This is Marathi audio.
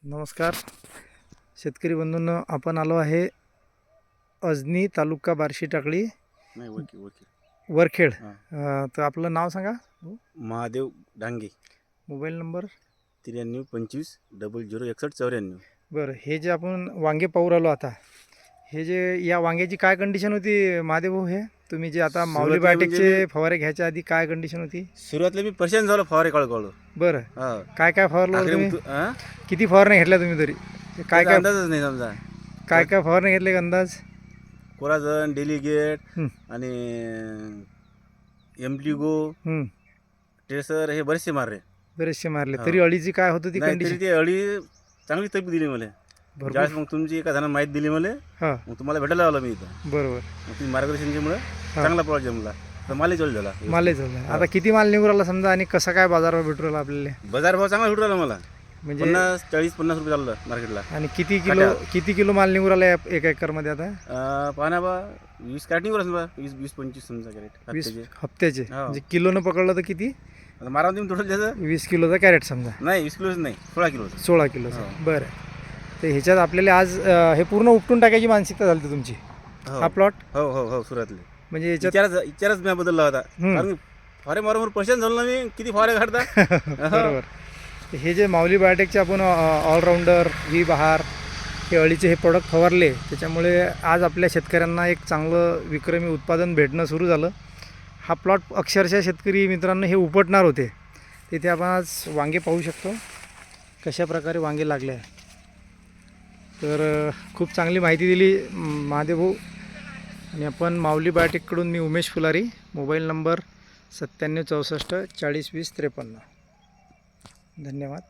नमस्कार शेतकरी बंधूंनो, आपण आलो आहे अजनी तालुका बार्शी टाकळी वरखेड. तर आपलं नाव सांगा. महादेव डांगे. Mobile number 93 25 00 61 94. बरं, हे जे आपण वांगे पाहू राहिलो आता, हे जे या वांग्याची काय कंडिशन होती महादेव भाऊ? हे तुम्ही जे आता माऊली बायोटेकचे फवारे घ्यायच्या आधी काय कंडिशन होती? सुरुवातीला मी परेशान झालो फवारे काढू. बरं, काय काय फवारलं तुम्ही? किती फवारण्या घेतल्या तुम्ही तरी? काय काय अंदाजच नाही समजा. काय काय फवारण्या घेतले का अंदाज? कोराझन, डेलिगेट आणि एम्प्लिगो, ट्रेसर हे बरेचसे मारले. तरी अळीची काय होत होती कंडिशन? ते अळी चांगली तब्येत दिली मला. ज्यावेळेस मग तुमची एका जणांना माहिती दिली मला, मग तुम्हाला भेटायला आलो मी इथं. बरोबर. मग तुम्ही मार्गदर्शनच्यामुळे चांगला प्लॉट जमला. तर मालही चालू झाला. आता किती माल निघू राहिला समजा, आणि कसा काय बाजारभाव भेटू राहिला आपल्याला? बाजार भाव चांगला भेटू राहिला मला. म्हणजे 40-50 रुपये चाललं मार्केटला. आणि किती किलो माल निघू राहिला एका एकर मध्ये आता? पाहना बा 20 कॅरेट निघू राहिला. 20-25 समजा कॅरेट 20 हप्त्याचे. म्हणजे किलोनं पकडलं तर किती? मारा तुम्ही टोटल त्याचं 20 किलोचा कॅरेट समजा. नाही 20 किलोच नाही, 16 किलोचं. 16 किलोचा. बरं, तर ह्याच्यात आपल्याला आज हे पूर्ण उपटून टाकायची मानसिकता झाली होती तुमची, हा प्लॉट? हो सुरुवातले. म्हणजे याच्यात विचारच मी बदलला होता. कारण फारे मारून परेशान झालो ना मी, किती फारे काढता. बरोबर. हे जे माऊली बायोटेकचे आपण ऑलराऊंडर व्ही बहार हे अळीचे हे प्रोडक्ट फवारले, त्याच्यामुळे आज आपल्या शेतकऱ्यांना एक चांगलं विक्रमी उत्पादन भेटणं सुरू झालं. हा प्लॉट अक्षरशः शेतकरी मित्रांनो हे उपटणार होते. तिथे आपण आज वांगे पाहू शकतो कशा प्रकारे वांगे लागले आहे. तर खूप चांगली माहिती दिली महादेव भाऊ. आणि आपण माऊली बायोटेककडून मी उमेश फुलारी. Mobile number 97 64 40 20 53. धन्यवाद.